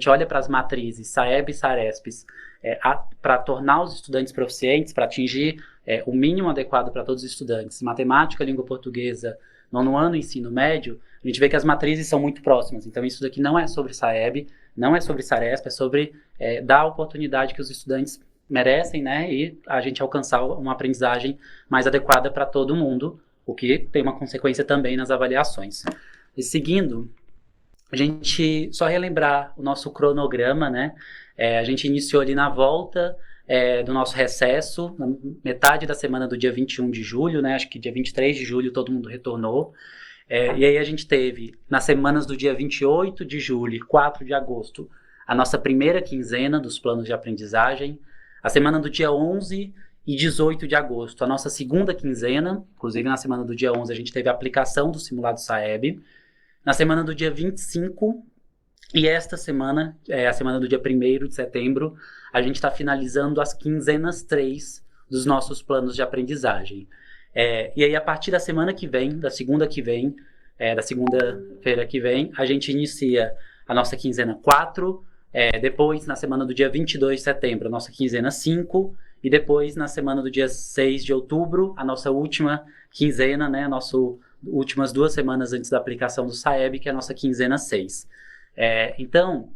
gente olha para as matrizes Saeb e Saresps para tornar os estudantes proficientes, para atingir o mínimo adequado para todos os estudantes, matemática, língua portuguesa, nono ano, ensino médio, a gente vê que as matrizes são muito próximas. Então, isso daqui não é sobre Saeb, não é sobre Saresp, é sobre dar a oportunidade que os estudantes merecem, né, e a gente alcançar uma aprendizagem mais adequada para todo mundo, o que tem uma consequência também nas avaliações. E seguindo, a gente só relembrar o nosso cronograma, né, a gente iniciou ali na volta do nosso recesso, na metade da semana do dia 21 de julho, né, acho que dia 23 de julho todo mundo retornou, e aí a gente teve, nas semanas do dia 28 de julho e 4 de agosto, a nossa primeira quinzena dos planos de aprendizagem, a semana do dia 11 e 18 de agosto, a nossa segunda quinzena, inclusive na semana do dia 11 a gente teve a aplicação do simulado Saeb, na semana do dia 25 e esta semana, a semana do dia 1º de setembro, a gente está finalizando as quinzenas 3 dos nossos planos de aprendizagem. E aí a partir da semana que vem, da segunda-feira que vem, a gente inicia a nossa quinzena 4, depois, na semana do dia 22 de setembro, a nossa quinzena 5, e depois, na semana do dia 6 de outubro, a nossa última quinzena, né, últimas 2 semanas antes da aplicação do Saeb, que é a nossa quinzena 6. Então,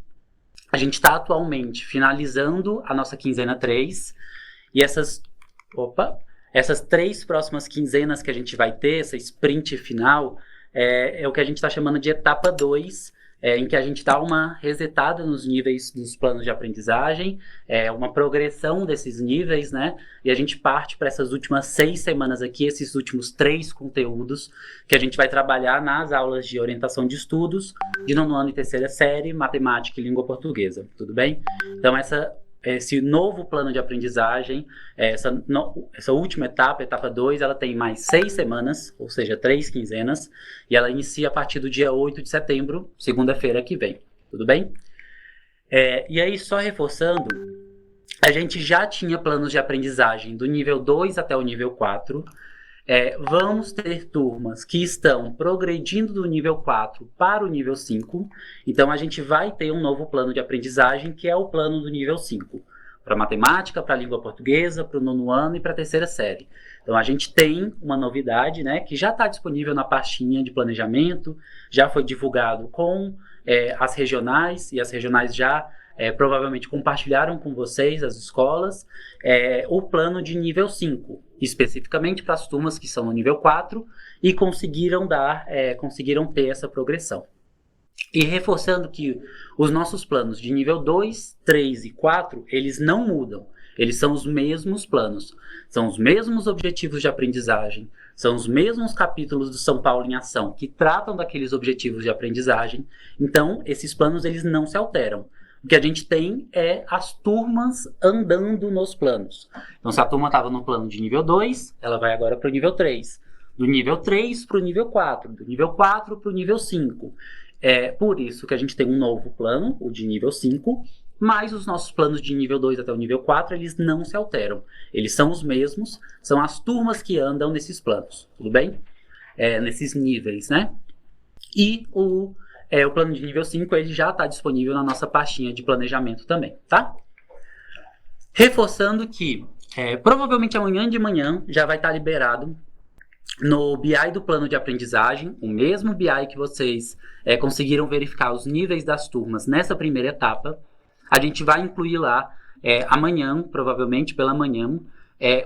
a gente está atualmente finalizando a nossa quinzena 3, e essas 3 próximas quinzenas que a gente vai ter, essa sprint final, é o que a gente está chamando de etapa 2, em que a gente dá uma resetada nos níveis dos planos de aprendizagem, uma progressão desses níveis, né? E a gente parte para essas últimas 6 semanas aqui, esses últimos 3 conteúdos que a gente vai trabalhar nas aulas de orientação de estudos, de nono ano e terceira série, matemática e língua portuguesa, tudo bem? Então esse novo plano de aprendizagem, essa última etapa, etapa 2, ela tem mais 6 semanas, ou seja, 3 quinzenas, e ela inicia a partir do dia 8 de setembro, segunda-feira que vem, tudo bem? E aí, só reforçando, a gente já tinha planos de aprendizagem do nível 2 até o nível 4, vamos ter turmas que estão progredindo do nível 4 para o nível 5, então a gente vai ter um novo plano de aprendizagem, que é o plano do nível 5, para matemática, para língua portuguesa, para o nono ano e para a terceira série. Então a gente tem uma novidade, né, que já está disponível na pastinha de planejamento, já foi divulgado com as regionais, e as regionais já provavelmente compartilharam com vocês, as escolas, o plano de nível 5, especificamente para as turmas que são no nível 4 e conseguiram ter essa progressão. E reforçando que os nossos planos de nível 2, 3 e 4, eles não mudam. Eles são os mesmos planos, são os mesmos objetivos de aprendizagem, são os mesmos capítulos do São Paulo em Ação que tratam daqueles objetivos de aprendizagem. Então, esses planos eles não se alteram. O que a gente tem é as turmas andando nos planos. Então, se a turma estava no plano de nível 2, ela vai agora para o nível 3. Do nível 3 para o nível 4. Do nível 4 para o nível 5. Por isso que a gente tem um novo plano, o de nível 5, mas os nossos planos de nível 2 até o nível 4, eles não se alteram. Eles são os mesmos, são as turmas que andam nesses planos, tudo bem? Nesses níveis, né? E o plano de nível 5, ele já está disponível na nossa pastinha de planejamento também, tá? Reforçando que, provavelmente amanhã de manhã, já vai estar liberado no BI do plano de aprendizagem, o mesmo BI que vocês conseguiram verificar os níveis das turmas nessa primeira etapa. A gente vai incluir lá, amanhã, provavelmente pela manhã,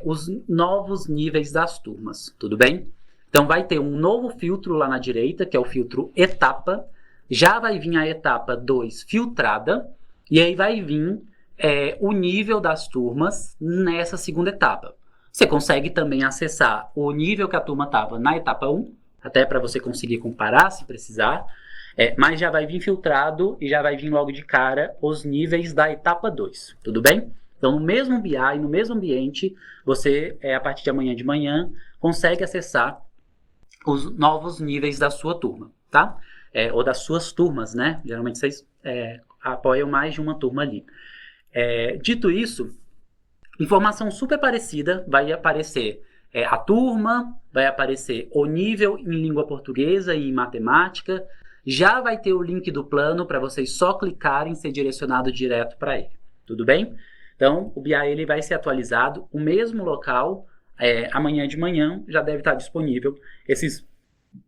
os novos níveis das turmas, tudo bem? Então vai ter um novo filtro lá na direita, que é o filtro etapa. Já vai vir a etapa 2 filtrada, e aí vai vir o nível das turmas nessa segunda etapa. Você consegue também acessar o nível que a turma estava na etapa 1, até para você conseguir comparar se precisar, mas já vai vir filtrado e já vai vir logo de cara os níveis da etapa 2, tudo bem? Então, no mesmo BI, no mesmo ambiente, você, a partir de amanhã de manhã, consegue acessar os novos níveis da sua turma, tá? Ou das suas turmas, né? Geralmente vocês apoiam mais de uma turma ali. Dito isso, informação super parecida vai aparecer a turma, vai aparecer o nível em língua portuguesa e em matemática, já vai ter o link do plano para vocês só clicarem e ser direcionado direto para ele, tudo bem? Então, o BI ele vai ser atualizado, o mesmo local, amanhã de manhã já deve estar disponível esses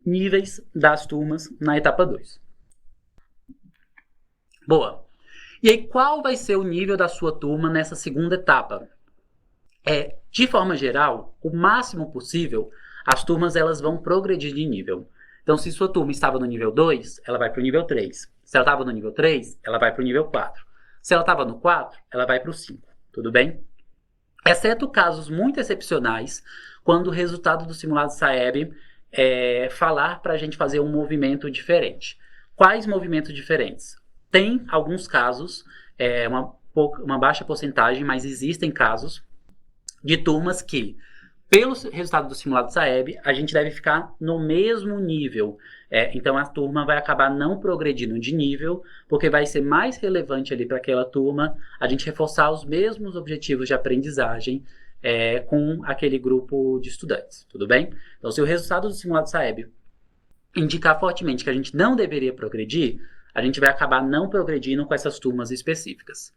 níveis das turmas na etapa 2. Boa. E aí, qual vai ser o nível da sua turma nessa segunda etapa? De forma geral, o máximo possível, as turmas elas vão progredir de nível. Então, se sua turma estava no nível 2, ela vai para o nível 3. Se ela estava no nível 3, ela vai para o nível 4. Se ela estava no 4, ela vai para o 5. Tudo bem? Exceto casos muito excepcionais, quando o resultado do simulado SAEB falar para a gente fazer um movimento diferente. Quais movimentos diferentes? Tem alguns casos, uma baixa porcentagem, mas existem casos de turmas que, pelo resultado do simulado SAEB, a gente deve ficar no mesmo nível. Então, a turma vai acabar não progredindo de nível, porque vai ser mais relevante ali para aquela turma a gente reforçar os mesmos objetivos de aprendizagem com aquele grupo de estudantes, tudo bem? Então, se o resultado do simulado SAEB indicar fortemente que a gente não deveria progredir, a gente vai acabar não progredindo com essas turmas específicas.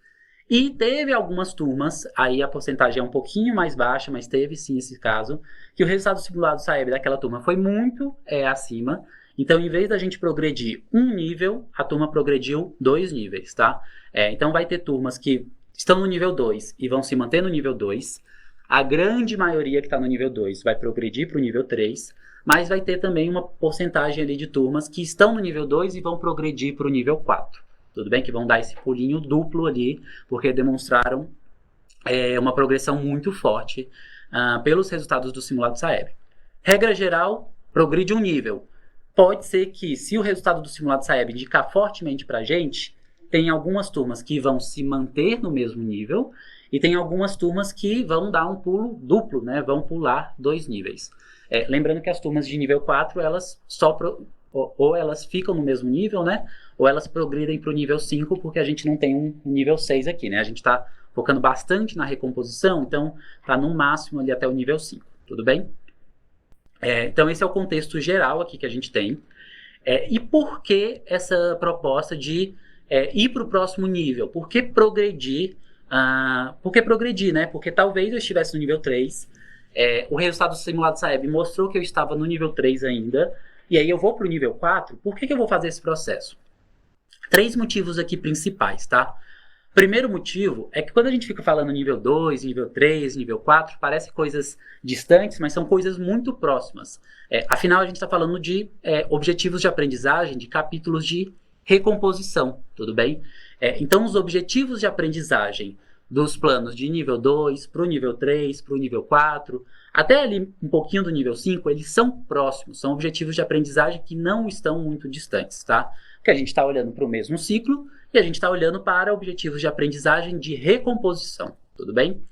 E teve algumas turmas, aí a porcentagem é um pouquinho mais baixa, mas teve sim esse caso, que o resultado simulado SAEB daquela turma foi muito acima. Então, em vez da gente progredir um nível, a turma progrediu 2 níveis, tá? Então, vai ter turmas que estão no nível 2 e vão se manter no nível 2. A grande maioria que está no nível 2 vai progredir para o nível 3, mas vai ter também uma porcentagem ali de turmas que estão no nível 2 e vão progredir para o nível 4. Tudo bem? Que vão dar esse pulinho duplo ali, porque demonstraram uma progressão muito forte pelos resultados do simulado SAEB. Regra geral, progride um nível. Pode ser que, se o resultado do simulado SAEB indicar fortemente para a gente, tem algumas turmas que vão se manter no mesmo nível e tem algumas turmas que vão dar um pulo duplo, né? Vão pular 2 níveis. Lembrando que as turmas de nível 4, elas ou elas ficam no mesmo nível, né? Ou elas progridem para o nível 5, porque a gente não tem um nível 6 aqui, né? A gente está focando bastante na recomposição, então está no máximo ali até o nível 5, tudo bem? Então esse é o contexto geral aqui que a gente tem. E por que essa proposta de ir para o próximo nível? Por que progredir? Por que progredir, né? Porque talvez eu estivesse no nível 3, o resultado do simulado SAEB mostrou que eu estava no nível 3 ainda, e aí eu vou para o nível 4, por que eu vou fazer esse processo? 3 motivos aqui principais, tá? Primeiro motivo é que quando a gente fica falando nível 2, nível 3, nível 4, parece coisas distantes, mas são coisas muito próximas. Afinal, a gente está falando de objetivos de aprendizagem, de capítulos de recomposição, tudo bem? Então, os objetivos de aprendizagem dos planos de nível 2 para o nível 3, para o nível 4, até ali um pouquinho do nível 5, eles são próximos, são objetivos de aprendizagem que não estão muito distantes, tá? Porque a gente está olhando para o mesmo ciclo e a gente está olhando para objetivos de aprendizagem de recomposição, tudo bem?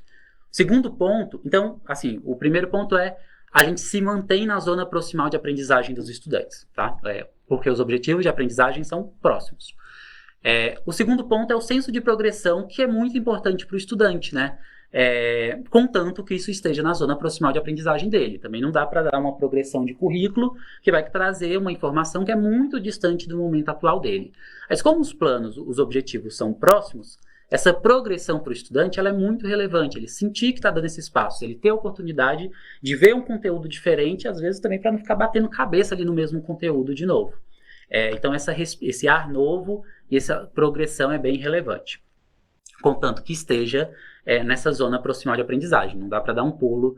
Segundo ponto, então, assim, o primeiro ponto é a gente se mantém na zona proximal de aprendizagem dos estudantes, tá? Porque os objetivos de aprendizagem são próximos. O segundo ponto é o senso de progressão, que é muito importante para o estudante, né? Contanto que isso esteja na zona proximal de aprendizagem dele. Também não dá para dar uma progressão de currículo que vai trazer uma informação que é muito distante do momento atual dele. Mas como os planos, os objetivos são próximos, essa progressão para o estudante ela é muito relevante. Ele sentir que está dando esse espaço, ele ter a oportunidade de ver um conteúdo diferente, às vezes também para não ficar batendo cabeça ali no mesmo conteúdo de novo. Então esse ar novo e essa progressão é bem relevante. Contanto que esteja nessa zona proximal de aprendizagem. Não dá para dar um pulo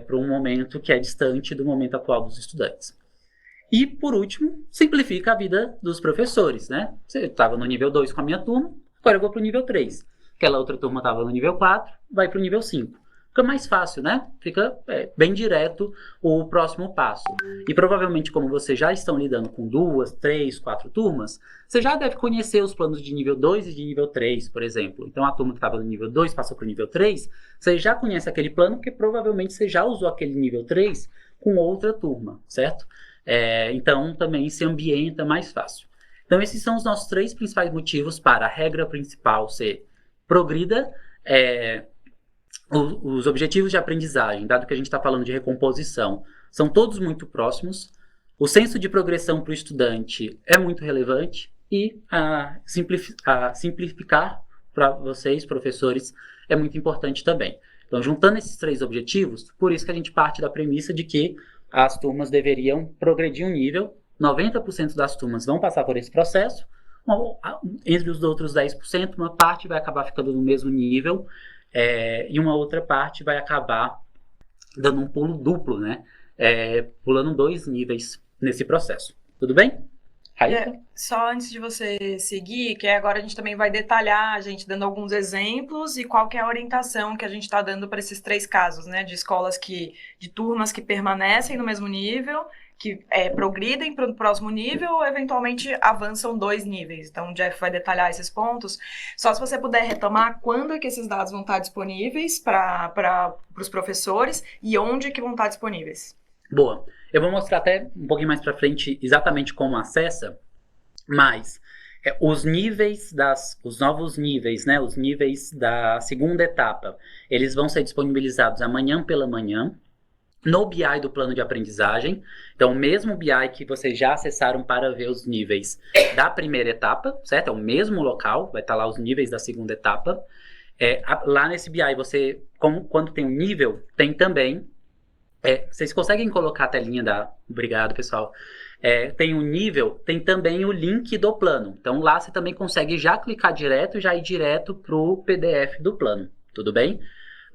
para um momento que é distante do momento atual dos estudantes. E, por último, simplifica a vida dos professores, né? Você estava no nível 2 com a minha turma, agora eu vou para o nível 3. Aquela outra turma estava no nível 4, vai para o nível 5. Fica mais fácil, né? Fica bem direto o próximo passo. E provavelmente, como vocês já estão lidando com 2, 3, 4 turmas, você já deve conhecer os planos de nível 2 e de nível 3, por exemplo. Então, a turma que estava no nível 2 passou para o nível 3, você já conhece aquele plano, porque provavelmente você já usou aquele nível 3 com outra turma, certo? Então, também se ambienta mais fácil. Então, esses são os nossos 3 principais motivos para a regra principal ser progrida, Os objetivos de aprendizagem, dado que a gente está falando de recomposição, são todos muito próximos. O senso de progressão para o estudante é muito relevante e simplificar para vocês, professores, é muito importante também. Então, juntando esses 3 objetivos, por isso que a gente parte da premissa de que as turmas deveriam progredir um nível, 90% das turmas vão passar por esse processo, entre os outros 10%, uma parte vai acabar ficando no mesmo nível, e uma outra parte vai acabar dando um pulo duplo, né? Pulando 2 níveis nesse processo. Tudo bem? Só antes de você seguir, que agora a gente também vai detalhar, a gente dando alguns exemplos e qual que é a orientação que a gente está dando para esses 3 casos, né? De escolas de turmas que permanecem no mesmo nível, que progridem para o próximo nível ou eventualmente avançam 2 níveis. Então o Jeff vai detalhar esses pontos. Só se você puder retomar quando é que esses dados vão estar disponíveis para os professores e onde que vão estar disponíveis. Boa. Eu vou mostrar até um pouquinho mais para frente exatamente como acessa, mas os novos níveis, né, os níveis da segunda etapa, eles vão ser disponibilizados amanhã pela manhã, no BI do plano de aprendizagem. Então, o mesmo BI que vocês já acessaram para ver os níveis da primeira etapa, certo? É o mesmo local, vai estar lá os níveis da segunda etapa. Lá nesse BI, quando tem um nível, tem também... vocês conseguem colocar a telinha da... Obrigado, pessoal. Tem um nível, tem também o link do plano. Então, lá você também consegue já clicar direto, já ir direto para o PDF do plano. Tudo bem?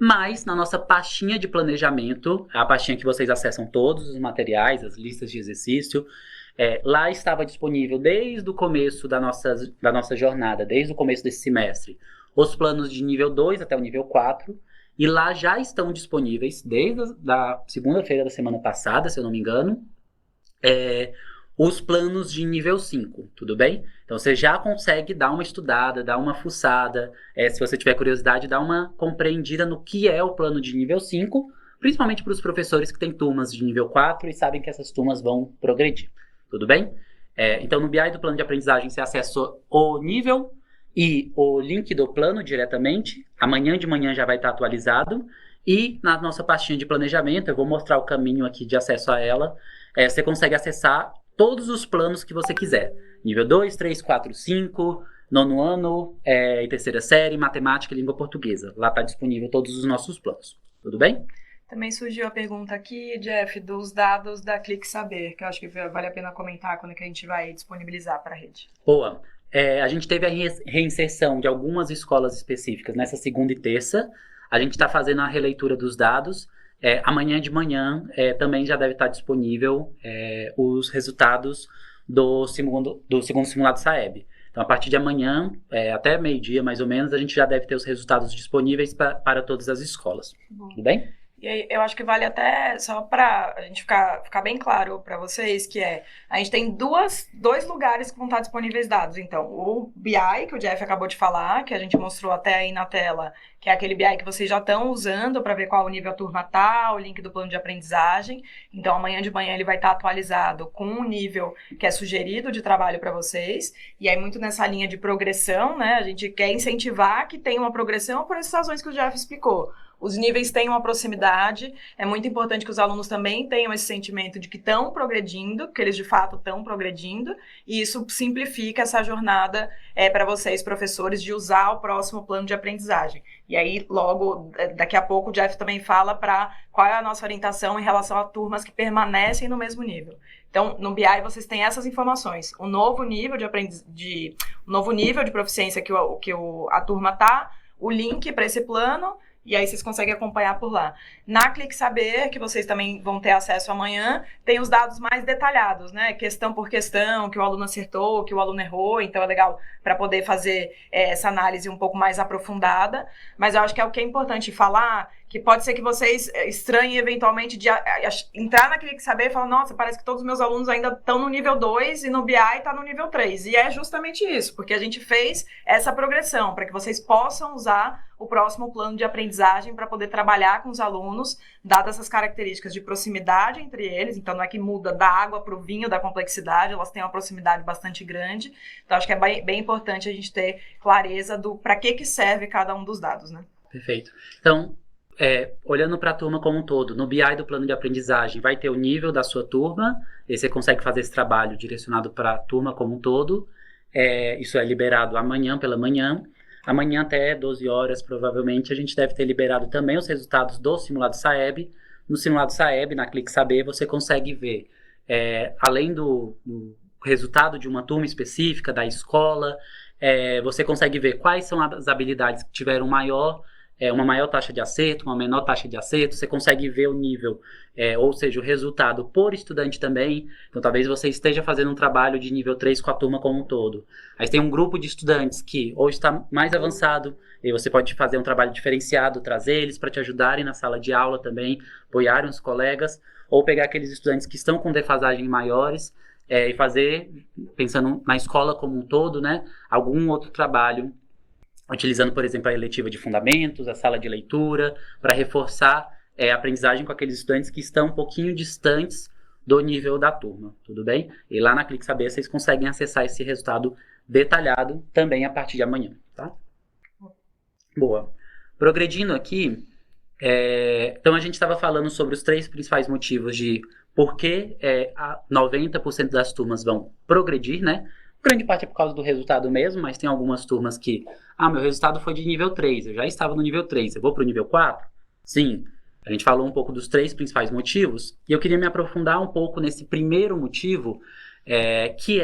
Mas, na nossa pastinha de planejamento, a pastinha que vocês acessam todos os materiais, as listas de exercício, lá estava disponível desde o começo da nossa jornada, desde o começo desse semestre, os planos de nível 2 até o nível 4, e lá já estão disponíveis, desde a segunda-feira da semana passada, se eu não me engano, os planos de nível 5, tudo bem? Então você já consegue dar uma estudada, dar uma fuçada, se você tiver curiosidade, dar uma compreendida no que é o plano de nível 5, principalmente para os professores que têm turmas de nível 4 e sabem que essas turmas vão progredir, tudo bem? Então no BI do plano de aprendizagem você acessa o nível e o link do plano diretamente, amanhã de manhã já vai estar atualizado, e na nossa pastinha de planejamento, eu vou mostrar o caminho aqui de acesso a ela, você consegue acessar todos os planos que você quiser. Nível 2, 3, 4, 5, nono ano, e terceira série, matemática e língua portuguesa. Lá está disponível todos os nossos planos. Tudo bem? Também surgiu a pergunta aqui, Jeff, dos dados da Clique Saber, que eu acho que vale a pena comentar quando que a gente vai disponibilizar para a rede. Boa. A gente teve a reinserção de algumas escolas específicas nessa segunda e terça. A gente está fazendo a releitura dos dados. Amanhã de manhã também já deve estar disponível os resultados do segundo simulado SAEB. Então, a partir de amanhã, até meio-dia mais ou menos, a gente já deve ter os resultados disponíveis para todas as escolas. Tudo bem? E aí, eu acho que vale até, só para a gente ficar bem claro para vocês, que a gente tem dois lugares que vão estar disponíveis dados. Então, o BI, que o Jeff acabou de falar, que a gente mostrou até aí na tela, que é aquele BI que vocês já estão usando para ver qual o nível a turma tá, o link do plano de aprendizagem. Então, amanhã de manhã ele vai estar atualizado com o nível que é sugerido de trabalho para vocês. E aí, muito nessa linha de progressão, né? A gente quer incentivar que tenha uma progressão por essas razões que o Jeff explicou. Os níveis têm uma proximidade, é muito importante que os alunos também tenham esse sentimento de que estão progredindo, que eles de fato estão progredindo, e isso simplifica essa jornada para vocês, professores, de usar o próximo plano de aprendizagem. E aí, logo, daqui a pouco, o Jeff também fala para qual é a nossa orientação em relação a turmas que permanecem no mesmo nível. Então, no BI, vocês têm essas informações. O novo nível de proficiência que a turma está, o link para esse plano, e aí vocês conseguem acompanhar por lá. Na Clique Saber, que vocês também vão ter acesso amanhã, tem os dados mais detalhados, né? Questão por questão, que o aluno acertou, que o aluno errou, então é legal para poder fazer essa análise um pouco mais aprofundada. Mas eu acho que é o que é importante falar, que pode ser que vocês estranhem eventualmente de entrar na Clique Saber e falar, nossa, parece que todos os meus alunos ainda estão no nível 2 e no BI está no nível 3. E é justamente isso, porque a gente fez essa progressão para que vocês possam usar o próximo plano de aprendizagem para poder trabalhar com os alunos, dadas essas características de proximidade entre eles. Então, não é que muda da água para o vinho, da complexidade, elas têm uma proximidade bastante grande. Então, acho que é bem importante a gente ter clareza do para que serve cada um dos dados, né? Perfeito. Então, olhando para a turma como um todo, no BI do plano de aprendizagem vai ter o nível da sua turma, e você consegue fazer esse trabalho direcionado para a turma como um todo. Isso é liberado amanhã pela manhã. Amanhã até 12 horas, provavelmente, a gente deve ter liberado também os resultados do simulado SAEB. No simulado SAEB, na Clique Saber, você consegue ver, além do resultado de uma turma específica, da escola, você consegue ver quais são as habilidades que tiveram uma maior taxa de acerto, uma menor taxa de acerto. Você consegue ver o nível, ou seja, o resultado por estudante também. Então, talvez você esteja fazendo um trabalho de nível 3 com a turma como um todo. Aí tem um grupo de estudantes que ou está mais avançado, e você pode fazer um trabalho diferenciado, trazer eles para te ajudarem na sala de aula também, apoiarem os colegas, ou pegar aqueles estudantes que estão com defasagem maiores, e fazer, pensando na escola como um todo, né, algum outro trabalho, utilizando, por exemplo, a eletiva de fundamentos, a sala de leitura, para reforçar a aprendizagem com aqueles estudantes que estão um pouquinho distantes do nível da turma, tudo bem? E lá na Clique Saber vocês conseguem acessar esse resultado detalhado também a partir de amanhã, tá? Boa. Progredindo aqui, então a gente estava falando sobre os 3 principais motivos de por que 90% das turmas vão progredir, né? Grande parte é por causa do resultado mesmo, mas tem algumas turmas que, meu resultado foi de nível 3, eu já estava no nível 3, eu vou para o nível 4? Sim, a gente falou um pouco dos 3 principais motivos, e eu queria me aprofundar um pouco nesse primeiro motivo, que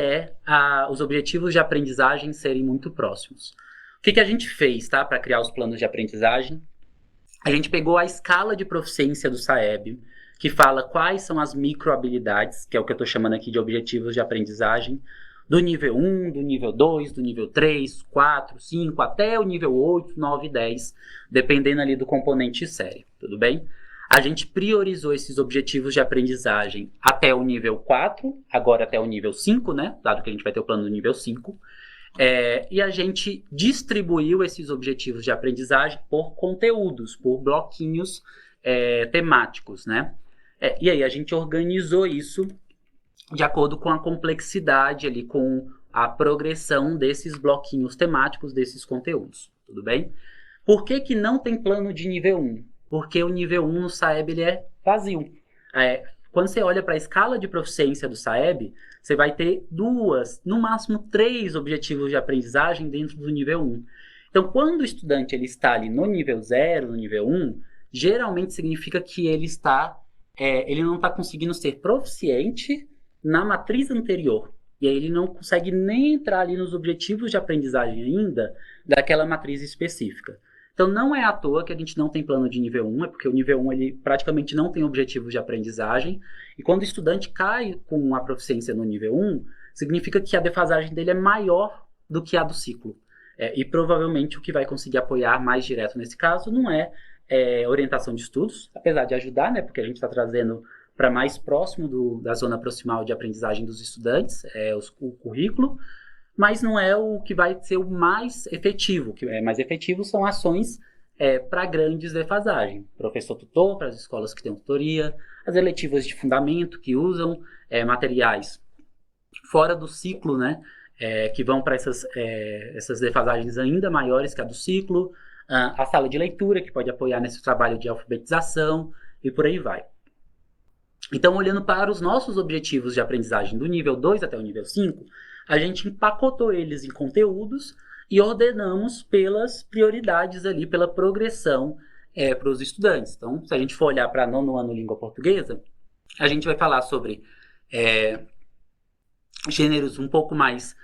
os objetivos de aprendizagem serem muito próximos. O que a gente fez, tá, para criar os planos de aprendizagem? A gente pegou a escala de proficiência do SAEB, que fala quais são as microhabilidades, que é o que eu estou chamando aqui de objetivos de aprendizagem, do nível 1, do nível 2, do nível 3, 4, 5, até o nível 8, 9 e 10, dependendo ali do componente série, tudo bem? A gente priorizou esses objetivos de aprendizagem até o nível 4, agora até o nível 5, né? Dado que a gente vai ter o plano do nível 5. E a gente distribuiu esses objetivos de aprendizagem por conteúdos, por bloquinhos temáticos, né? E aí a gente organizou isso de acordo com a complexidade ali, com a progressão desses bloquinhos temáticos, desses conteúdos, tudo bem? Por que não tem plano de nível 1? Porque o nível 1 no SAEB ele é vazio. Quando você olha para a escala de proficiência do SAEB, você vai ter 2, no máximo 3 objetivos de aprendizagem dentro do nível 1. Então, quando o estudante ele está ali no nível 0, no nível 1, geralmente significa que ele não está conseguindo ser proficiente na matriz anterior. E aí ele não consegue nem entrar ali nos objetivos de aprendizagem ainda daquela matriz específica. Então não é à toa que a gente não tem plano de nível 1, é porque o nível 1 ele praticamente não tem objetivos de aprendizagem, e quando o estudante cai com a proficiência no nível 1, significa que a defasagem dele é maior do que a do ciclo. E provavelmente o que vai conseguir apoiar mais direto nesse caso não é orientação de estudos, apesar de ajudar, né, porque a gente está trazendo para mais próximo da zona proximal de aprendizagem dos estudantes, o currículo, mas não é o que vai ser o mais efetivo. O que é mais efetivo são ações para grandes defasagens. Professor tutor para as escolas que têm tutoria, as eletivas de fundamento que usam materiais fora do ciclo, né, que vão para essas defasagens ainda maiores que a do ciclo, a sala de leitura, que pode apoiar nesse trabalho de alfabetização, e por aí vai. Então, olhando para os nossos objetivos de aprendizagem do nível 2 até o nível 5, a gente empacotou eles em conteúdos e ordenamos pelas prioridades ali, pela progressão para os estudantes. Então, se a gente for olhar para nono ano língua portuguesa, a gente vai falar sobre gêneros um pouco mais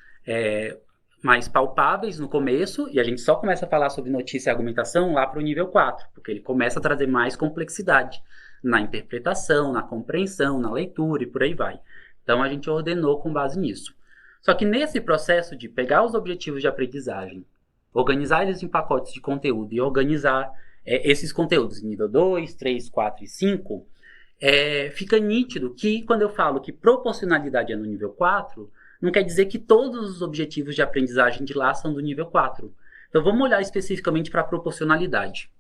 palpáveis no começo, e a gente só começa a falar sobre notícia e argumentação lá para o nível 4, porque ele começa a trazer mais complexidade na interpretação, na compreensão, na leitura e por aí vai. Então a gente ordenou com base nisso. Só que nesse processo de pegar os objetivos de aprendizagem, organizar eles em pacotes de conteúdo e organizar esses conteúdos em nível 2, 3, 4 e 5, fica nítido que quando eu falo que proporcionalidade é no nível 4, não quer dizer que todos os objetivos de aprendizagem de lá são do nível 4. Então vamos olhar especificamente para a proporcionalidade.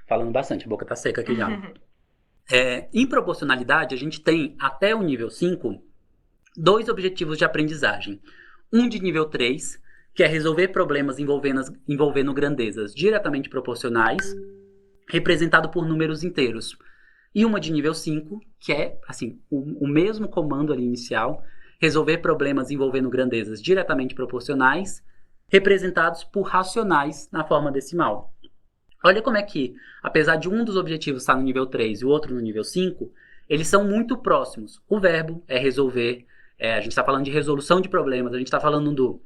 Falando bastante, a boca tá seca aqui já. Em proporcionalidade, a gente tem, até o nível 5, 2 objetivos de aprendizagem. Um de nível 3, que é resolver problemas envolvendo grandezas diretamente proporcionais, representado por números inteiros. E uma de nível 5, que é assim, o mesmo comando ali inicial, resolver problemas envolvendo grandezas diretamente proporcionais, representados por racionais na forma decimal. Olha como é que, apesar de um dos objetivos estar no nível 3 e o outro no nível 5, eles são muito próximos. O verbo é resolver, a gente está falando de resolução de problemas, a gente está falando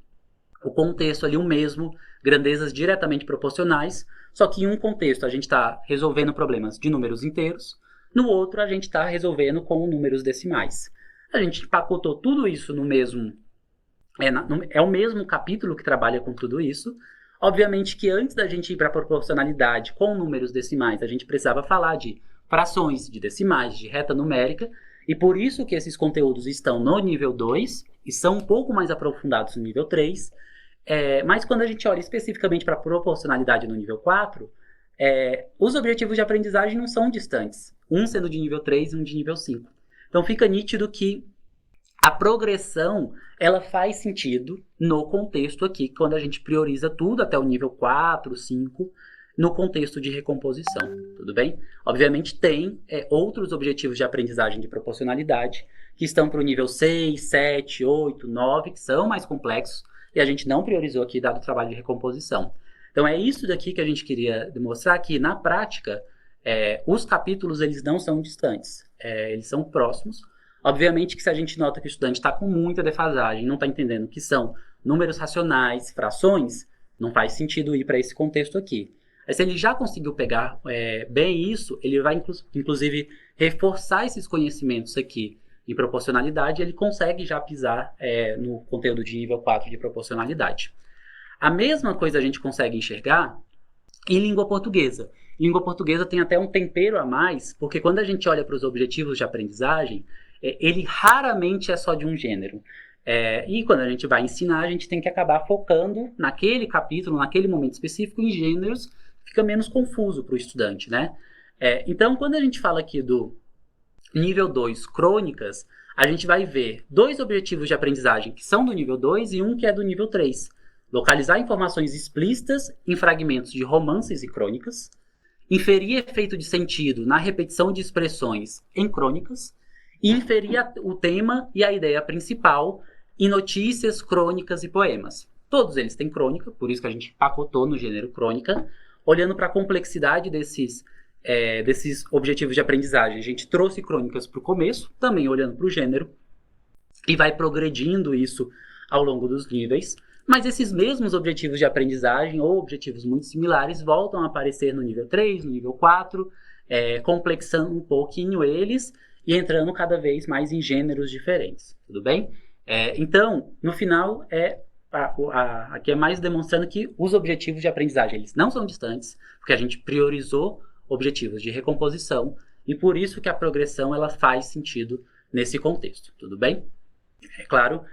o contexto ali o mesmo, grandezas diretamente proporcionais, só que em um contexto a gente está resolvendo problemas de números inteiros, no outro a gente está resolvendo com números decimais. A gente empacotou tudo isso no mesmo... É o mesmo capítulo que trabalha com tudo isso. Obviamente que antes da gente ir para a proporcionalidade com números decimais, a gente precisava falar de frações, de decimais, de reta numérica, e por isso que esses conteúdos estão no nível 2 e são um pouco mais aprofundados no nível 3. Mas quando a gente olha especificamente para a proporcionalidade no nível 4, os objetivos de aprendizagem não são distantes, um sendo de nível 3 e um de nível 5. Então fica nítido que a progressão, ela faz sentido no contexto aqui, quando a gente prioriza tudo até o nível 4, 5, no contexto de recomposição, tudo bem? Obviamente tem outros objetivos de aprendizagem de proporcionalidade que estão para o nível 6, 7, 8, 9, que são mais complexos, e a gente não priorizou aqui dado o trabalho de recomposição. Então é isso daqui que a gente queria demonstrar que, na prática, os capítulos eles não são distantes, eles são próximos. Obviamente que se a gente nota que o estudante está com muita defasagem, não está entendendo o que são números racionais, frações, não faz sentido ir para esse contexto aqui. Mas se ele já conseguiu pegar bem isso, ele vai inclusive reforçar esses conhecimentos aqui em proporcionalidade, ele consegue já pisar no conteúdo de nível 4 de proporcionalidade. A mesma coisa a gente consegue enxergar em língua portuguesa. Língua portuguesa tem até um tempero a mais, porque quando a gente olha para os objetivos de aprendizagem, ele raramente é só de um gênero. E quando a gente vai ensinar, a gente tem que acabar focando naquele capítulo, naquele momento específico, em gêneros, fica menos confuso para o estudante, né? Então, quando a gente fala aqui do nível 2, crônicas, a gente vai ver 2 objetivos de aprendizagem que são do nível 2 e um que é do nível 3. Localizar informações explícitas em fragmentos de romances e crônicas, inferir efeito de sentido na repetição de expressões em crônicas, e inferir o tema e a ideia principal em notícias, crônicas e poemas. Todos eles têm crônica, por isso que a gente pacotou no gênero crônica. Olhando para a complexidade desses objetivos de aprendizagem, a gente trouxe crônicas para o começo, também olhando para o gênero, e vai progredindo isso ao longo dos níveis. Mas esses mesmos objetivos de aprendizagem, ou objetivos muito similares, voltam a aparecer no nível 3, no nível 4, complexando um pouquinho eles, e entrando cada vez mais em gêneros diferentes, tudo bem? Então, no final, aqui é mais demonstrando que os objetivos de aprendizagem eles não são distantes, porque a gente priorizou objetivos de recomposição, e por isso que a progressão ela faz sentido nesse contexto, tudo bem? É claro,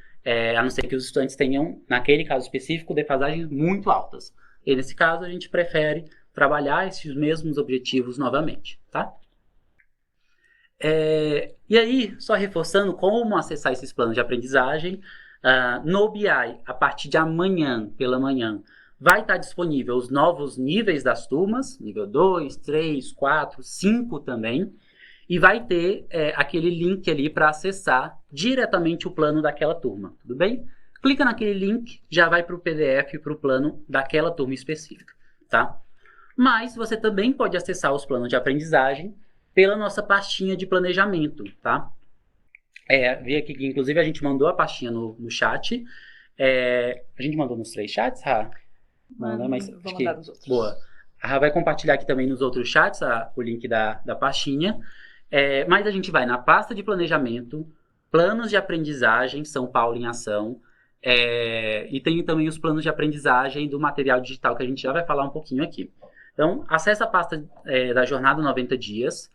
a não ser que os estudantes tenham, naquele caso específico, defasagens muito altas. E nesse caso, a gente prefere trabalhar esses mesmos objetivos novamente, tá? E aí, só reforçando como acessar esses planos de aprendizagem, no BI, a partir de amanhã, pela manhã, vai estar disponível os novos níveis das turmas, nível 2, 3, 4, 5 também, e vai ter aquele link ali para acessar diretamente o plano daquela turma, tudo bem? Clica naquele link, já vai para o PDF, para o plano daquela turma específica, tá? Mas você também pode acessar os planos de aprendizagem pela nossa pastinha de planejamento, tá? Vi aqui que, inclusive, a gente mandou a pastinha no chat. A gente mandou nos 3 chats, Ra? Manda, mas vou mandar nos outros. Boa. A Ra vai compartilhar aqui também nos outros chats o link da pastinha. Mas a gente vai na pasta de planejamento, planos de aprendizagem, São Paulo em Ação, e tem também os planos de aprendizagem do material digital, que a gente já vai falar um pouquinho aqui. Então, acessa a pasta da Jornada 90 Dias,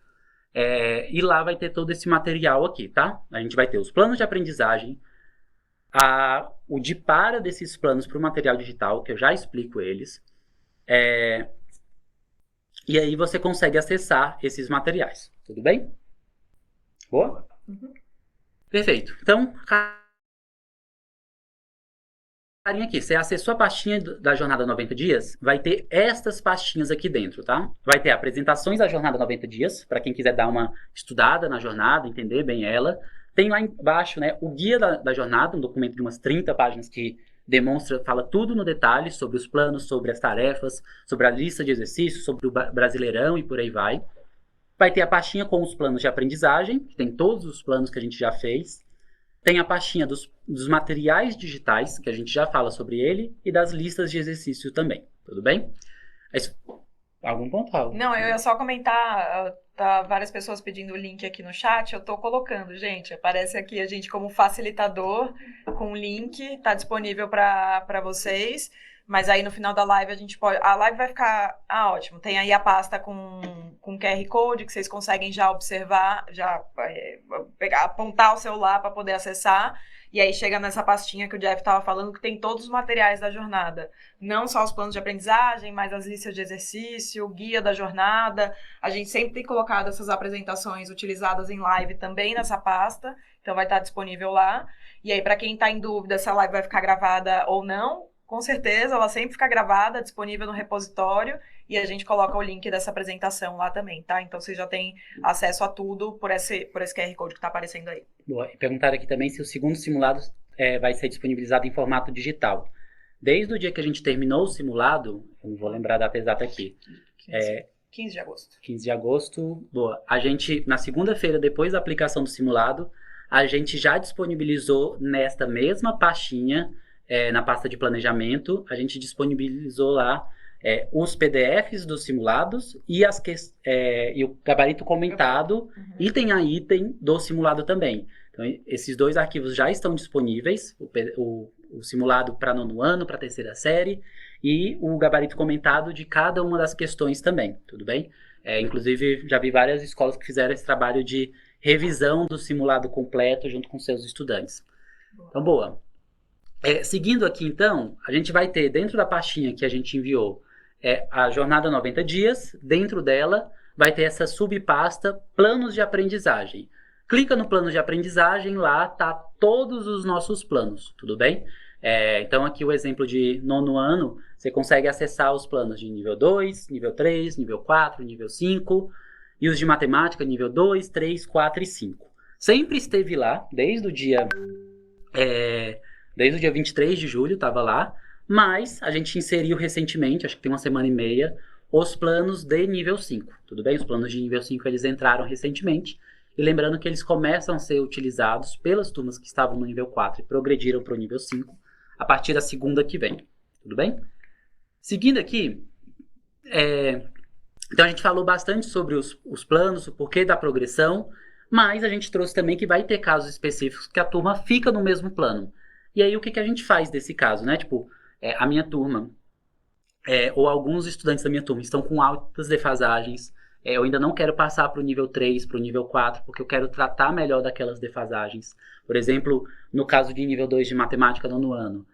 e lá vai ter todo esse material aqui, tá? A gente vai ter os planos de aprendizagem, o de para desses planos para o material digital, que eu já explico eles, e aí você consegue acessar esses materiais, tudo bem? Boa? Uhum. Perfeito. Então, Aqui, você acessou a pastinha da Jornada 90 Dias, vai ter estas pastinhas aqui dentro, tá? Vai ter apresentações da Jornada 90 Dias, para quem quiser dar uma estudada na jornada, entender bem ela. Tem lá embaixo, né, o guia da jornada, um documento de umas 30 páginas que demonstra, fala tudo no detalhe sobre os planos, sobre as tarefas, sobre a lista de exercícios, sobre o Brasileirão e por aí vai. Vai ter a pastinha com os planos de aprendizagem, que tem todos os planos que a gente já fez. Tem a pastinha dos materiais digitais, que a gente já fala sobre ele, e das listas de exercício também. Tudo bem? Algum ponto, Raul? Não, eu ia só comentar, tá várias pessoas pedindo o link aqui no chat, eu tô colocando, gente, aparece aqui a gente como facilitador com o link, tá disponível para vocês, mas aí no final da live a gente pode, a live vai ficar, ótimo, tem aí a pasta com QR Code que vocês conseguem já observar, já pegar, apontar o celular para poder acessar. E aí chega nessa pastinha que o Jeff estava falando, que tem todos os materiais da jornada. Não só os planos de aprendizagem, mas as listas de exercício, o guia da jornada. A gente sempre tem colocado essas apresentações utilizadas em live também nessa pasta. Então vai estar disponível lá. E aí, para quem está em dúvida se a live vai ficar gravada ou não, com certeza ela sempre fica gravada, disponível no repositório. E a gente coloca o link dessa apresentação lá também, tá? Então vocês já têm acesso a tudo por esse QR Code que está aparecendo aí. Boa. E perguntaram aqui também se o segundo simulado vai ser disponibilizado em formato digital. Desde o dia que a gente terminou o simulado, eu não vou lembrar a data exata aqui. 15 de agosto. 15 de agosto, boa. A gente, na segunda-feira, depois da aplicação do simulado, a gente já disponibilizou nesta mesma pastinha, na pasta de planejamento, a gente disponibilizou lá os PDFs dos simulados e o gabarito comentado, item a item do simulado também. Então, esses dois arquivos já estão disponíveis, o simulado para nono ano, para terceira série, e o gabarito comentado de cada uma das questões também, tudo bem? Inclusive, já vi várias escolas que fizeram esse trabalho de revisão do simulado completo junto com seus estudantes. Então, boa. Seguindo aqui, então, a gente vai ter dentro da pastinha que a gente enviou a Jornada 90 Dias, dentro dela vai ter essa subpasta Planos de Aprendizagem. Clica no plano de aprendizagem, lá tá todos os nossos planos, tudo bem? Então aqui o exemplo de nono ano, você consegue acessar os planos de nível 2, nível 3, nível 4, nível 5, e os de matemática nível 2, 3, 4 e 5. Sempre esteve lá, desde o dia 23 de julho estava lá, mas a gente inseriu recentemente, acho que tem uma semana e meia, os planos de nível 5, tudo bem? Os planos de nível 5 eles entraram recentemente, e lembrando que eles começam a ser utilizados pelas turmas que estavam no nível 4 e progrediram para o nível 5 a partir da segunda que vem, tudo bem? Seguindo aqui, então a gente falou bastante sobre os planos, o porquê da progressão, mas a gente trouxe também que vai ter casos específicos que a turma fica no mesmo plano. E aí o que a gente faz desse caso, né? Tipo, a minha turma, ou alguns estudantes da minha turma estão com altas defasagens, eu ainda não quero passar para o nível 3, para o nível 4, porque eu quero tratar melhor daquelas defasagens. Por exemplo, no caso de nível 2 de matemática no ano,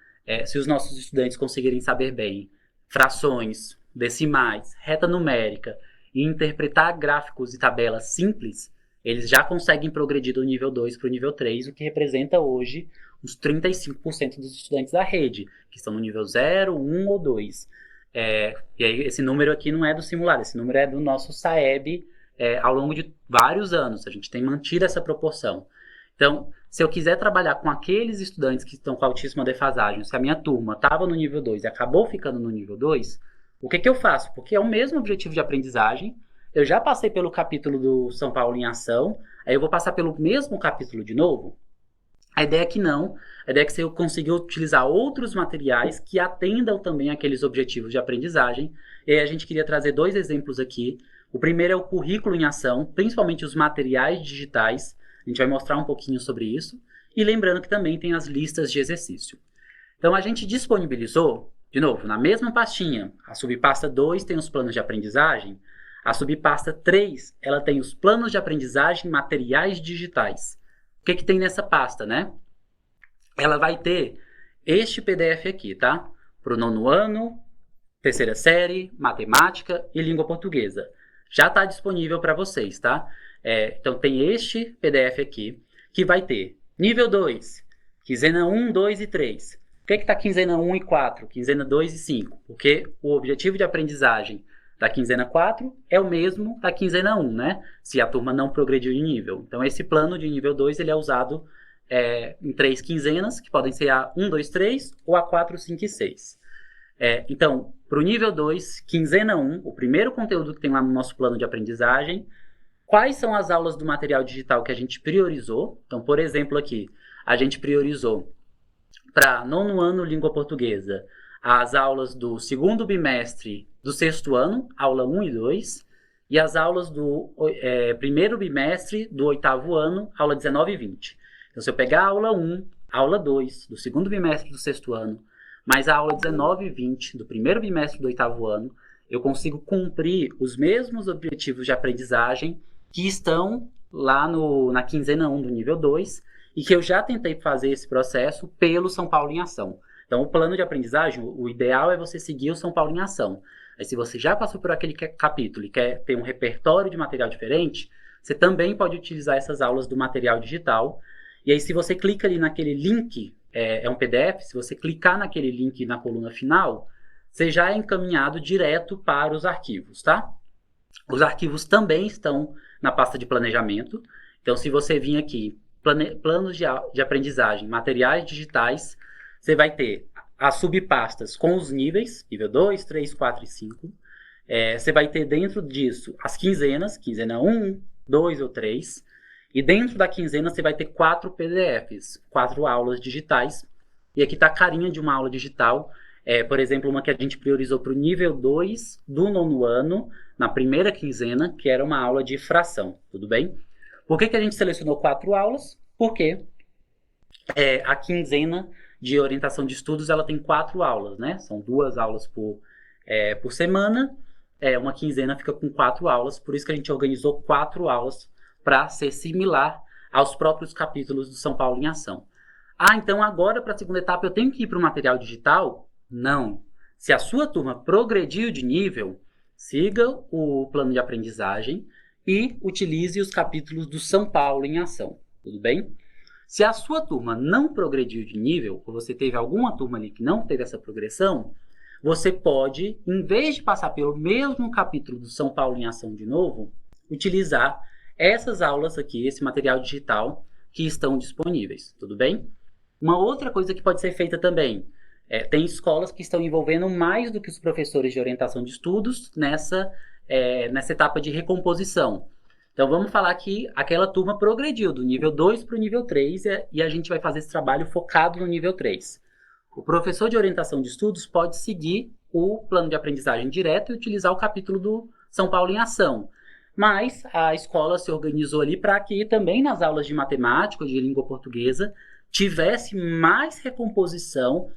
se os nossos estudantes conseguirem saber bem frações, decimais, reta numérica e interpretar gráficos e tabelas simples, eles já conseguem progredir do nível 2 para o nível 3, o que representa hoje uns 35% dos estudantes da rede, que estão no nível 0, 1 ou 2. E aí esse número aqui não é do simulado, esse número é do nosso SAEB ao longo de vários anos. A gente tem mantido essa proporção. Então, se eu quiser trabalhar com aqueles estudantes que estão com altíssima defasagem, se a minha turma estava no nível 2 e acabou ficando no nível 2, o que eu faço? Porque é o mesmo objetivo de aprendizagem, eu já passei pelo capítulo do São Paulo em Ação, aí eu vou passar pelo mesmo capítulo de novo? A ideia é que não. A ideia é que você consiga utilizar outros materiais que atendam também aqueles objetivos de aprendizagem. E aí a gente queria trazer 2 exemplos aqui. O primeiro é o currículo em ação, principalmente os materiais digitais. A gente vai mostrar um pouquinho sobre isso. E lembrando que também tem as listas de exercício. Então a gente disponibilizou, de novo, na mesma pastinha. A subpasta 2 tem os planos de aprendizagem. A subpasta 3, ela tem os planos de aprendizagem materiais digitais. O que tem nessa pasta, né? Ela vai ter este PDF aqui, tá? Para o nono ano, terceira série, matemática e língua portuguesa. Já está disponível para vocês, tá? Então tem este PDF aqui, que vai ter nível 2, quinzena 1, 2 e 3, que está quinzena 1 e 4, quinzena 2 e 5? Porque o objetivo de aprendizagem da quinzena 4 é o mesmo da quinzena 1, né? Se a turma não progrediu de nível. Então, esse plano de nível 2 ele é usado em 3 quinzenas, que podem ser a 1, 2, 3 ou a 4, 5 e 6. Então, para o nível 2, quinzena 1, o primeiro conteúdo que tem lá no nosso plano de aprendizagem, quais são as aulas do material digital que a gente priorizou? Então, por exemplo, aqui, a gente priorizou para nono ano língua portuguesa as aulas do segundo bimestre do sexto ano, aula 1 e 2, e as aulas do primeiro bimestre do oitavo ano, aula 19 e 20. Então, se eu pegar a aula 1, aula 2 do segundo bimestre do sexto ano, mais a aula 19 e 20 do primeiro bimestre do oitavo ano, eu consigo cumprir os mesmos objetivos de aprendizagem que estão lá na quinzena 1 do nível 2 e que eu já tentei fazer esse processo pelo São Paulo em Ação. Então, o plano de aprendizagem, o ideal é você seguir o São Paulo em Ação. Aí, se você já passou por aquele capítulo e quer ter um repertório de material diferente, você também pode utilizar essas aulas do material digital. E aí, se você clica ali naquele link, é um PDF, se você clicar naquele link na coluna final, você já é encaminhado direto para os arquivos, tá? Os arquivos também estão na pasta de planejamento. Então, se você vir aqui, planos de aprendizagem, materiais digitais, você vai ter as subpastas com os níveis, nível 2, 3, 4 e 5. Você vai ter dentro disso as quinzenas, quinzena 1, 2 ou 3. E dentro da quinzena você vai ter 4 PDFs, 4 aulas digitais. E aqui está a carinha de uma aula digital. Por exemplo, uma que a gente priorizou para o nível 2 do nono ano, na primeira quinzena, que era uma aula de fração, tudo bem? Por que a gente selecionou 4 aulas? Porque a quinzena de orientação de estudos ela tem 4 aulas, né? São 2 aulas por semana. Uma quinzena fica com 4 aulas, por isso que a gente organizou 4 aulas para ser similar aos próprios capítulos do São Paulo em Ação. Então agora para a segunda etapa eu tenho que ir para o material digital? Não. Se a sua turma progrediu de nível, siga o plano de aprendizagem e utilize os capítulos do São Paulo em Ação, tudo bem? Se a sua turma não progrediu de nível, ou você teve alguma turma ali que não teve essa progressão, você pode, em vez de passar pelo mesmo capítulo do São Paulo em Ação de novo, utilizar essas aulas aqui, esse material digital que estão disponíveis, tudo bem? Uma outra coisa que pode ser feita também, tem escolas que estão envolvendo mais do que os professores de orientação de estudos nessa etapa de recomposição. Então, vamos falar que aquela turma progrediu do nível 2 para o nível 3 e a gente vai fazer esse trabalho focado no nível 3. O professor de orientação de estudos pode seguir o plano de aprendizagem direto e utilizar o capítulo do São Paulo em Ação. Mas a escola se organizou ali para que também nas aulas de matemática, de língua portuguesa, tivesse mais recomposição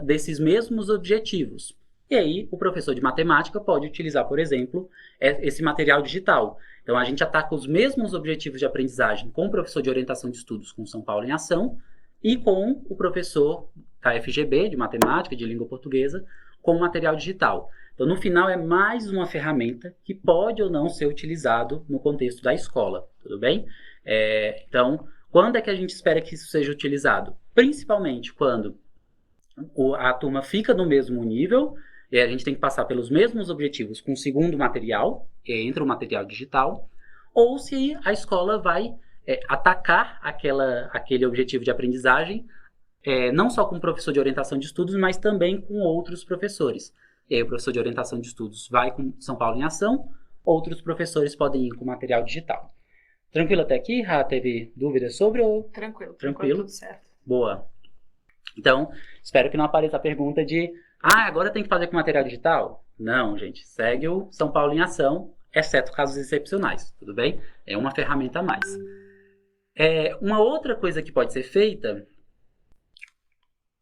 desses mesmos objetivos. E aí, o professor de matemática pode utilizar, por exemplo, esse material digital. Então, a gente ataca os mesmos objetivos de aprendizagem com o professor de orientação de estudos com São Paulo em Ação e com o professor da FGB, de matemática, de língua portuguesa, com o material digital. Então, no final, é mais uma ferramenta que pode ou não ser utilizado no contexto da escola, tudo bem? Então, quando é que a gente espera que isso seja utilizado? Principalmente quando a turma fica no mesmo nível, e a gente tem que passar pelos mesmos objetivos com o segundo material, entra o material digital, ou se a escola vai atacar aquele objetivo de aprendizagem, não só com o professor de orientação de estudos, mas também com outros professores. E aí o professor de orientação de estudos vai com São Paulo em Ação, outros professores podem ir com material digital. Tranquilo até aqui? Ra, teve dúvidas sobre ou... Tranquilo. Tranquilo? Tudo certo. Boa. Então, espero que não apareça a pergunta de agora tem que fazer com material digital? Não, gente. Segue o São Paulo em Ação, exceto casos excepcionais, tudo bem? É uma ferramenta a mais. Uma outra coisa que pode ser feita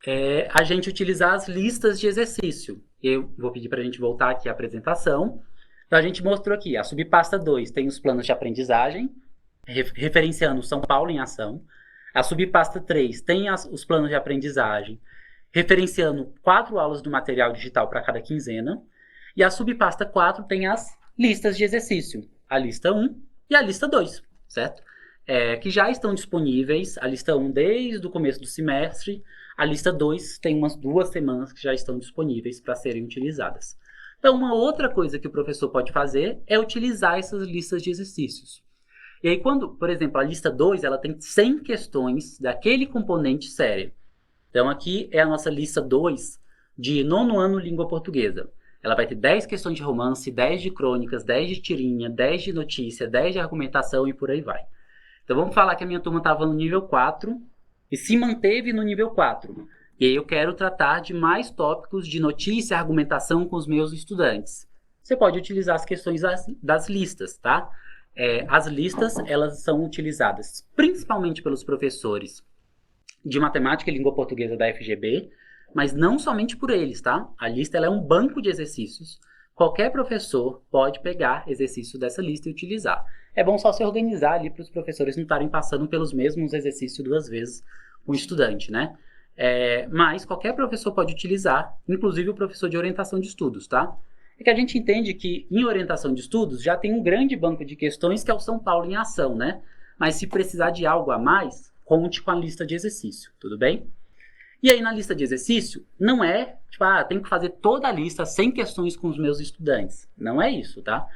é a gente utilizar as listas de exercício. Eu vou pedir para a gente voltar aqui à apresentação. Então, a gente mostrou aqui, a subpasta 2 tem os planos de aprendizagem, referenciando o São Paulo em Ação. A subpasta 3 tem os planos de aprendizagem, referenciando 4 aulas do material digital para cada quinzena. E a subpasta 4 tem as listas de exercício, a lista 1 e a lista 2, certo? que já estão disponíveis, a lista 1 desde o começo do semestre, a lista 2 tem umas 2 semanas que já estão disponíveis para serem utilizadas. Então, uma outra coisa que o professor pode fazer é utilizar essas listas de exercícios. E aí, quando, por exemplo, a lista 2, ela tem 100 questões daquele componente série. Então, aqui é a nossa lista 2 de nono ano língua portuguesa. Ela vai ter 10 questões de romance, 10 de crônicas, 10 de tirinha, 10 de notícia, 10 de argumentação e por aí vai. Então, vamos falar que a minha turma estava no nível 4 e se manteve no nível 4. E aí eu quero tratar de mais tópicos de notícia e argumentação com os meus estudantes. Você pode utilizar as questões das listas, tá? As listas, elas são utilizadas principalmente pelos professores de matemática e língua portuguesa da FGB, mas não somente por eles, tá? A lista ela é um banco de exercícios. Qualquer professor pode pegar exercício dessa lista e utilizar. É bom só se organizar ali para os professores não estarem passando pelos mesmos exercícios 2 vezes com o estudante, né? Mas qualquer professor pode utilizar, inclusive o professor de orientação de estudos, tá? É que a gente entende que em orientação de estudos já tem um grande banco de questões que é o São Paulo em Ação, né? Mas se precisar de algo a mais, conte com a lista de exercício, tudo bem? E aí na lista de exercício, não é, tipo, tenho que fazer toda a lista 100 questões com os meus estudantes. Não é isso, tá?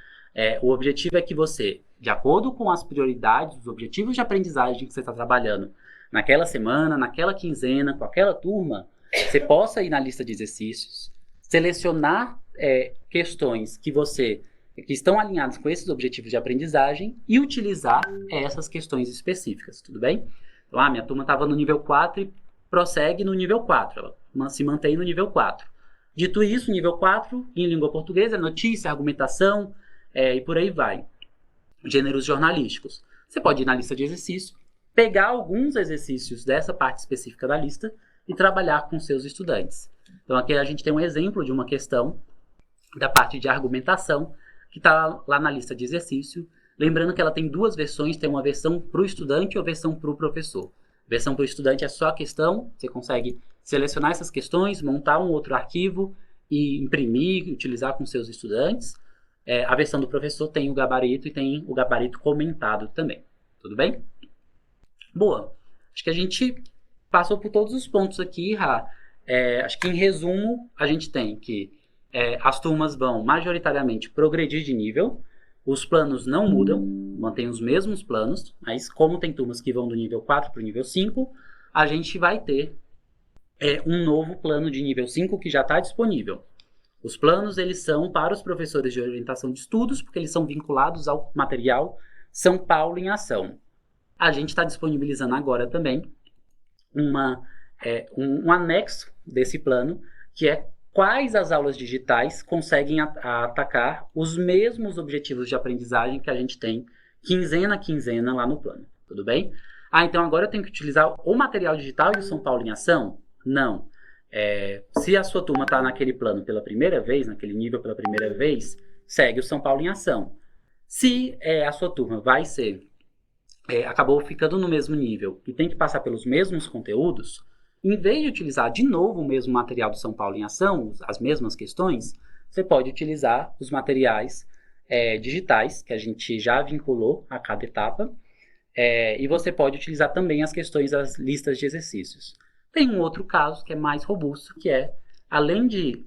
O objetivo é que você, de acordo com as prioridades, os objetivos de aprendizagem que você está trabalhando naquela semana, naquela quinzena, com aquela turma, você possa ir na lista de exercícios, selecionar questões que estão alinhadas com esses objetivos de aprendizagem e utilizar essas questões específicas, tudo bem? Então, minha turma estava no nível 4 e prossegue no nível 4, ela se mantém no nível 4. Dito isso, nível 4, em língua portuguesa, notícia, argumentação e por aí vai. Gêneros jornalísticos. Você pode ir na lista de exercício, pegar alguns exercícios dessa parte específica da lista e trabalhar com seus estudantes. Então aqui a gente tem um exemplo de uma questão da parte de argumentação que está lá na lista de exercício. Lembrando que ela tem 2 versões, tem uma versão para o estudante e uma versão para o professor. A versão para o estudante é só a questão, você consegue selecionar essas questões, montar um outro arquivo e imprimir, utilizar com seus estudantes. A versão do professor tem o gabarito e tem o gabarito comentado também. Tudo bem? Boa. Acho que a gente passou por todos os pontos aqui, Ra. Acho que em resumo, a gente tem que as turmas vão majoritariamente progredir de nível, os planos não mudam, mantém os mesmos planos, mas como tem turmas que vão do nível 4 para o nível 5, a gente vai ter um novo plano de nível 5 que já está disponível. Os planos, eles são para os professores de orientação de estudos, porque eles são vinculados ao material São Paulo em Ação. A gente está disponibilizando agora também um anexo desse plano, que é quais as aulas digitais conseguem atacar os mesmos objetivos de aprendizagem que a gente tem quinzena a quinzena lá no plano. Tudo bem? Então agora eu tenho que utilizar o material digital e o São Paulo em Ação? Não. Se a sua turma está naquele plano pela primeira vez, naquele nível pela primeira vez, segue o São Paulo em Ação. Se a sua turma acabou ficando no mesmo nível e tem que passar pelos mesmos conteúdos, em vez de utilizar de novo o mesmo material do São Paulo em Ação, as mesmas questões, você pode utilizar os materiais digitais, que a gente já vinculou a cada etapa, e você pode utilizar também as questões das listas de exercícios. Tem um outro caso que é mais robusto, que além de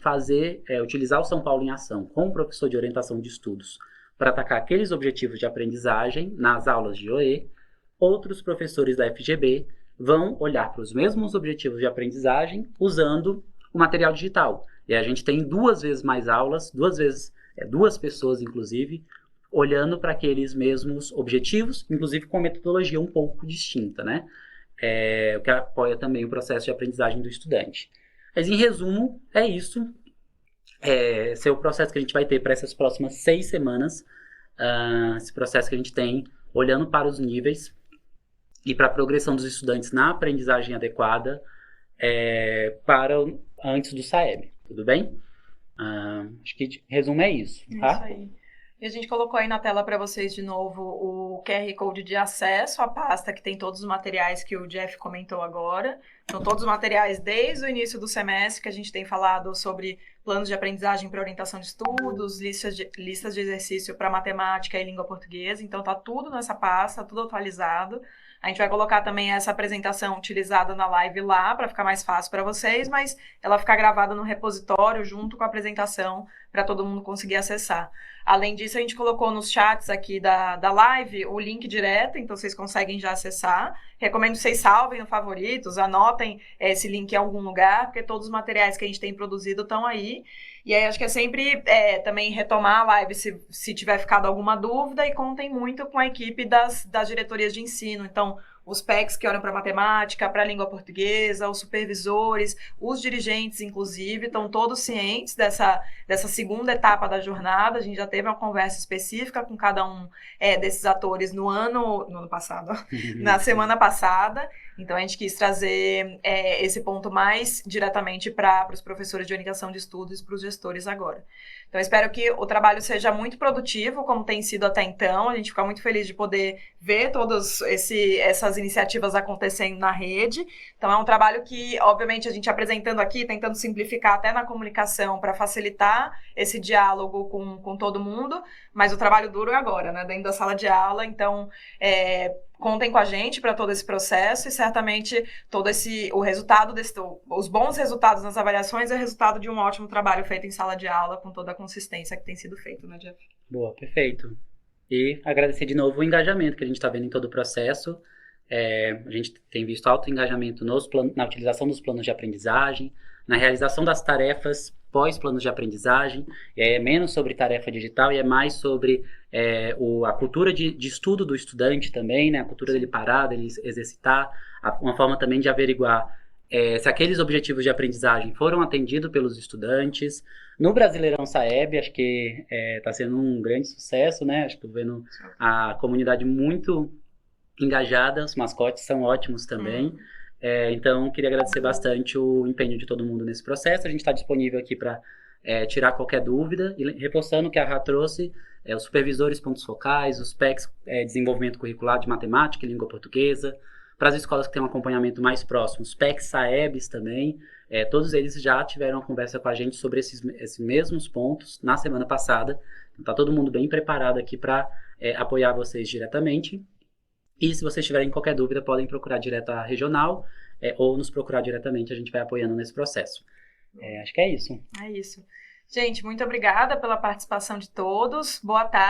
utilizar o São Paulo em Ação com o professor de orientação de estudos para atacar aqueles objetivos de aprendizagem nas aulas de OE, outros professores da FGB vão olhar para os mesmos objetivos de aprendizagem usando o material digital. E a gente tem 2 vezes mais aulas, 2 pessoas, inclusive, olhando para aqueles mesmos objetivos, inclusive com metodologia um pouco distinta, né? O que apoia também o processo de aprendizagem do estudante. Mas, em resumo, é isso. Esse é o processo que a gente vai ter para essas próximas 6 semanas. Esse processo que a gente tem olhando para os níveis e para a progressão dos estudantes na aprendizagem adequada antes do SAEB. Tudo bem? Acho que resumo é isso. Tá? Isso aí. E a gente colocou aí na tela para vocês de novo o QR Code de acesso à pasta que tem todos os materiais que o Jeff comentou agora. São todos os materiais desde o início do semestre que a gente tem falado sobre planos de aprendizagem para orientação de estudos, listas de exercício para matemática e língua portuguesa. Então, tá tudo nessa pasta, tudo atualizado. A gente vai colocar também essa apresentação utilizada na live lá, para ficar mais fácil para vocês, mas ela ficar gravada no repositório junto com a apresentação para todo mundo conseguir acessar. Além disso, a gente colocou nos chats aqui da live o link direto, então vocês conseguem já acessar. Recomendo que vocês salvem no favoritos, anotem esse link em algum lugar, porque todos os materiais que a gente tem produzido estão aí. E aí acho que é sempre também retomar a live se tiver ficado alguma dúvida, e contem muito com a equipe das diretorias de ensino. Então, os PECs que olham para matemática, para a língua portuguesa, os supervisores, os dirigentes, inclusive, estão todos cientes dessa segunda etapa da jornada. A gente já teve uma conversa específica com cada um desses atores no ano passado, na semana passada. Então, a gente quis trazer esse ponto mais diretamente para os professores de orientação de estudos e para os gestores agora. Então, espero que o trabalho seja muito produtivo, como tem sido até então. A gente fica muito feliz de poder ver todas essas iniciativas acontecendo na rede. Então, é um trabalho que, obviamente, a gente apresentando aqui, tentando simplificar até na comunicação para facilitar esse diálogo com todo mundo, mas o trabalho duro é agora, né, dentro da sala de aula. Então, contem com a gente para todo esse processo, e certamente o resultado os bons resultados nas avaliações é resultado de um ótimo trabalho feito em sala de aula, com toda a consistência que tem sido feito, né, Jeff? Boa, perfeito. E agradecer de novo o engajamento que a gente está vendo em todo o processo. A gente tem visto alto engajamento na utilização dos planos de aprendizagem, na realização das tarefas pós-planos de aprendizagem. É menos sobre tarefa digital e é mais sobre a cultura de estudo do estudante também, né? A cultura dele parar, dele exercitar, uma forma também de averiguar se aqueles objetivos de aprendizagem foram atendidos pelos estudantes. No Brasileirão Saeb, acho que está sendo um grande sucesso, né? Acho que estou vendo a comunidade muito engajada, os mascotes são ótimos também. Então, queria agradecer bastante o empenho de todo mundo nesse processo. A gente está disponível aqui para tirar qualquer dúvida, e reforçando que a RA trouxe os supervisores pontos focais, os PECs, desenvolvimento curricular de matemática e língua portuguesa, para as escolas que têm um acompanhamento mais próximo, os PECs SAEBs também, todos eles já tiveram uma conversa com a gente sobre esses mesmos pontos na semana passada. Então, está todo mundo bem preparado aqui para apoiar vocês diretamente. E se vocês tiverem qualquer dúvida, podem procurar direto a regional ou nos procurar diretamente, a gente vai apoiando nesse processo. Acho que é isso. É isso. Gente, muito obrigada pela participação de todos. Boa tarde.